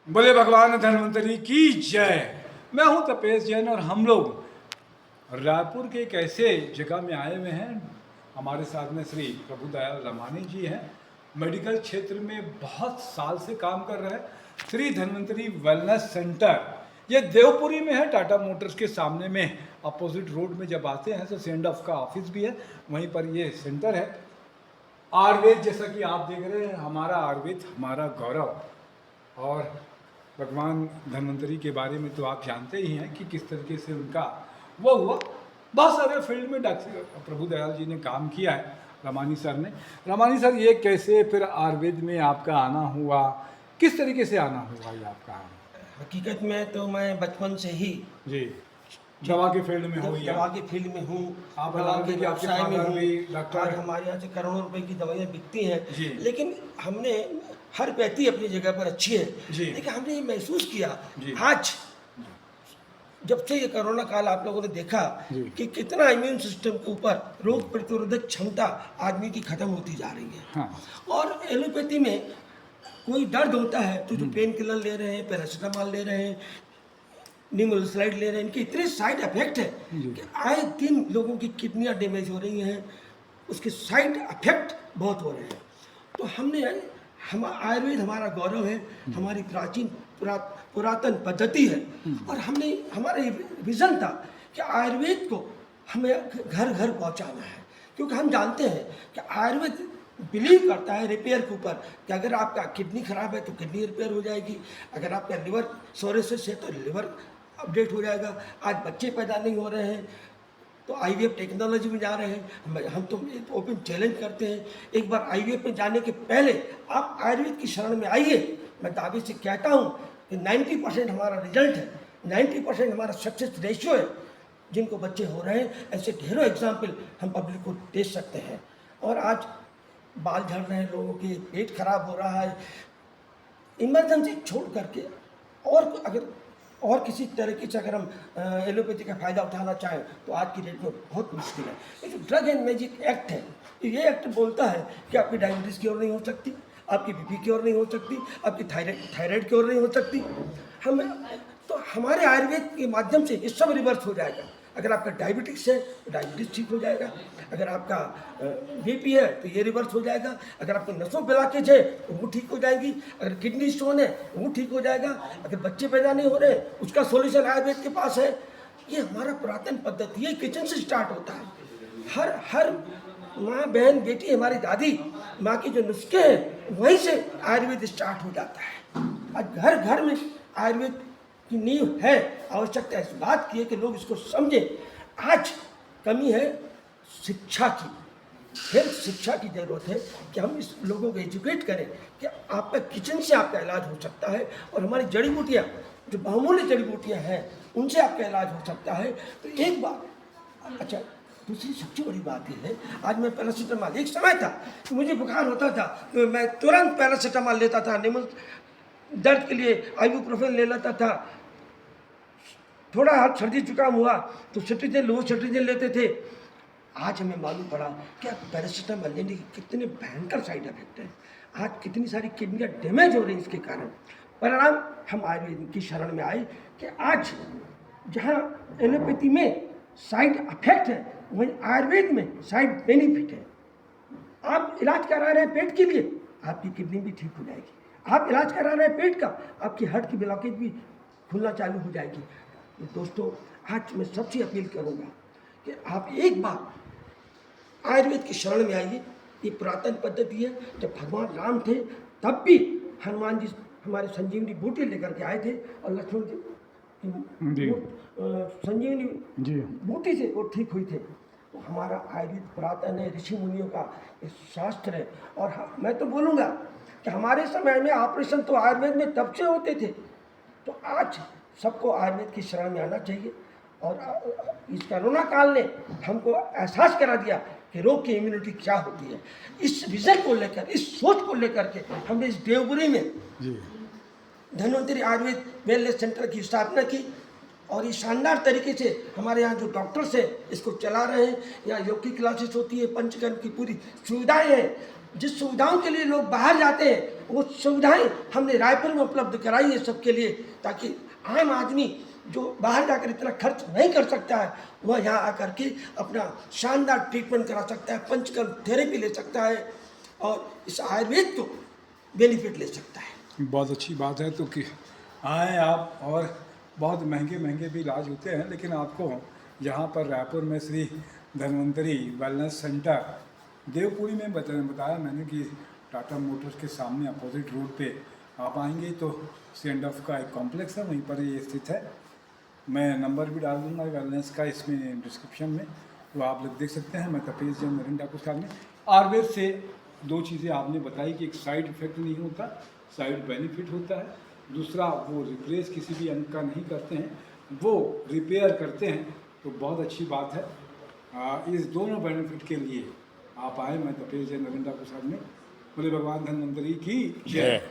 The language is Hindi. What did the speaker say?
बोले भगवान धन्वंतरी की जय। मैं हूं तपेश जैन और हम लोग रायपुर के एक ऐसे जगह में आए हुए हैं। हमारे साथ में श्री प्रभु दयाल रमानी जी हैं। मेडिकल क्षेत्र में बहुत साल से काम कर रहे हैं। श्री धन्वंतरी वेलनेस सेंटर ये देवपुरी में है, टाटा मोटर्स के सामने में अपोजिट रोड में जब आते हैं तो सेंड ऑफ का ऑफिस भी है, वहीं पर ये सेंटर है। आयुर्वेद जैसा कि आप देख रहे हैं, हमारा आयुर्वेद हमारा गौरव। और भगवान धन्वंतरी के बारे में तो आप जानते ही हैं कि किस तरीके से उनका वो हुआ। बहुत सारे फील्ड में डॉक्टर प्रभु दयाल जी ने काम किया है, रमानी सर ने। रमानी सर, ये कैसे फिर आयुर्वेद में आपका आना हुआ, किस तरीके से आना हुआ ये आपका आना? हकीकत में तो मैं बचपन से ही जी दवा के फील्ड में हो, दवा के फील्ड में हूँ। आप दवा बता के दें कि आपके व्यवसाय में फादर हूँ। भी डॉक्टर आज हैं। हमारे यहाँ से करोड़ों रुपए की दवाइयाँ बिकती हैं, जी। लेकिन हमने हर पैती अपनी जगह पर अच्छी है, जी। लेकिन हमने ये महसूस किया जी। आज जब से ये कोरोना काल आप लोगों ने देखा जी। कि कितना इम्यून सिस्टम के ऊपर रोग प्रतिरोधक क्षमता आदमी की खत्म होती जा रही है। हाँ। और एलोपैथी में कोई दर्द होता है तो जो पेन किलर ले रहे हैं, पैरासीटामोल ले रहे हैं, निमोनिसराइड ले रहे हैं, इनके इतने साइड इफेक्ट है कि आए दिन लोगों की किडनियाँ डैमेज हो रही हैं, उसके साइड इफेक्ट बहुत हो रहे हैं। तो हमने हम आयुर्वेद हमारा गौरव है, हमारी प्राचीन पुरातन पद्धति है, और हमने हमारा ये विज़न था कि आयुर्वेद को हमें घर घर पहुंचाना है, क्योंकि हम जानते हैं कि आयुर्वेद बिलीव करता है रिपेयर के ऊपर कि अगर आपका किडनी खराब है तो किडनी रिपेयर हो जाएगी, अगर आपका लिवर सोरेसिस है तो लिवर अपडेट हो जाएगा। आज बच्चे पैदा नहीं हो रहे हैं तो आईवीएफ टेक्नोलॉजी में जा रहे हैं। हम तो ओपन चैलेंज करते हैं, एक बार आईवीएफ में जाने के पहले आप आयुर्वेद की शरण में आइए। मैं दावे से कहता हूँ कि 90% हमारा रिजल्ट है, 90% हमारा सक्सेस रेशियो है। जिनको बच्चे हो रहे हैं, ऐसे ढेरों एग्जाम्पल हम पब्लिक को दे सकते हैं। और आज बाल झड़ रहे हैं लोगों के, पेट खराब हो रहा है, इमरजेंसी छोड़ करके और अगर और किसी तरीके से अगर हम एलोपैथी का फ़ायदा उठाना चाहें तो आज की डेट में बहुत मुश्किल है। ये जो ड्रग एंड मैजिक एक्ट है, ये एक्ट बोलता है कि आपकी डायबिटीज़ क्योर नहीं हो सकती, आपकी बीपी क्योर नहीं हो सकती, आपकी थायराइड क्योर नहीं हो सकती। हम तो हमारे आयुर्वेद के माध्यम से ये सब रिवर्स हो जाएगा। अगर आपका डायबिटिक्स है तो डायबिटीज़ ठीक हो जाएगा, अगर आपका बीपी है तो ये रिवर्स हो जाएगा, अगर आपको नसों ब्लॉकेज है तो वो ठीक हो जाएगी, अगर किडनी स्टोन है वो ठीक हो जाएगा, अगर बच्चे पैदा नहीं हो रहे उसका सॉल्यूशन आयुर्वेद के पास है। ये हमारा पुरातन पद्धति है, किचन से स्टार्ट होता है। हर माँ बहन बेटी, हमारी दादी माँ के जो नुस्खे हैं वहीं से आयुर्वेद स्टार्ट हो जाता है। आज घर घर में आयुर्वेद की नींव है। आवश्यकता इस बात की है कि लोग इसको समझें। आज कमी है शिक्षा की, हेल्थ शिक्षा की ज़रूरत है कि हम इस लोगों को एजुकेट करें कि आपका किचन से आपका इलाज हो सकता है, और हमारी जड़ी बूटियाँ जो बहुमूल्य जड़ी बूटियाँ हैं उनसे आपका इलाज हो सकता है। तो एक बात, अच्छा दूसरी सबसे बड़ी बात यह है, आज मैं पैरासीटामोल, एक समय था कि मुझे बुखार होता था तो मैं तुरंत पैरासीटामोल लेता था, दर्द के लिए आइबुप्रोफेन ले लेता था, थोड़ा हाथ सर्दी जुकाम हुआ तो सिट्रीजिन, लो सिट्रीजिन लेते थे। आज हमें मालूम पड़ा कि आप पैरासीटामोल लेने के कितने भयंकर साइड इफेक्ट हैं। आज कितनी सारी किडनियाँ डैमेज हो रही हैं इसके कारण। परिणाम हम आयुर्वेद की शरण में आए कि आज जहाँ एलोपैथी में साइड इफेक्ट है वहीं आयुर्वेद में साइड बेनिफिट है। आप इलाज करा रहे हैं पेट के लिए, आपकी किडनी भी ठीक हो जाएगी। आप इलाज करा रहे हैं पेट का, आपकी हार्ट की ब्लॉकेज भी खुलना चालू हो जाएगी। तो दोस्तों, आज मैं सबसे अपील करूंगा कि आप एक बार आयुर्वेद की शरण में आइए। ये पुरातन पद्धति है, जब भगवान राम थे तब भी हनुमान जी हमारे संजीवनी बूटी लेकर के आए थे, और लक्ष्मण जी संजीवनी बूटी से वो ठीक हुई थे। तो हमारा आयुर्वेद पुरातन है, ऋषि मुनियों का शास्त्र है। और मैं तो बोलूँगा कि हमारे समय में ऑपरेशन तो आयुर्वेद में तब से होते थे। तो आज सबको आयुर्वेद की शरण में आना चाहिए। और इस कोरोना काल ने हमको एहसास करा दिया कि रोग की इम्यूनिटी क्या होती है। इस विजन को लेकर, इस सोच को लेकर के हमने इस देवपुरी में धन्वंतरी आयुर्वेद वेलनेस सेंटर की स्थापना की, और ये शानदार तरीके से हमारे यहाँ जो डॉक्टर्स हैं इसको चला रहे हैं। यहाँ योग की क्लासेस होती है, पंचकर्म की पूरी सुविधाएं हैं। जिस सुविधाओं के लिए लोग बाहर जाते हैं वो सुविधाएं हमने रायपुर में उपलब्ध कराई है सबके लिए, ताकि आम आदमी जो बाहर जाकर इतना खर्च नहीं कर सकता है वह यहाँ आकर के अपना शानदार ट्रीटमेंट करा सकता है, पंचकर्म थेरेपी ले सकता है और इस आयुर्वेद को बेनिफिट ले सकता है। बहुत अच्छी बात है। तो कि आएँ आप, और बहुत महंगे महंगे भी इलाज होते हैं, लेकिन आपको यहाँ पर रायपुर में श्री धन्वंतरी वेलनेस सेंटर देवपुरी में बताया मैंने कि टाटा मोटर्स के सामने अपोजिट रोड पे आप आएंगे तो C&F का एक कॉम्प्लेक्स है, वहीं पर ये स्थित है। मैं नंबर भी डाल दूँगा वेलनेस का इसमें डिस्क्रिप्शन में, तो आप लोग देख सकते हैं। मैं तपेश जैन नरेंद्र ठाकुर साहब ने आयुर्वेद से दो चीज़ें आपने बताई कि एक साइड इफेक्ट नहीं होता, साइड बेनिफिट होता है। दूसरा, वो रिप्लेस किसी भी अंग का नहीं करते हैं, वो रिपेयर करते हैं, तो बहुत अच्छी बात है। इस दोनों बेनिफिट के लिए आप आए। मैं तपेश जैन नरेंद्र ठाकुर साहब ने बोले भगवान धन्वंतरी की जय।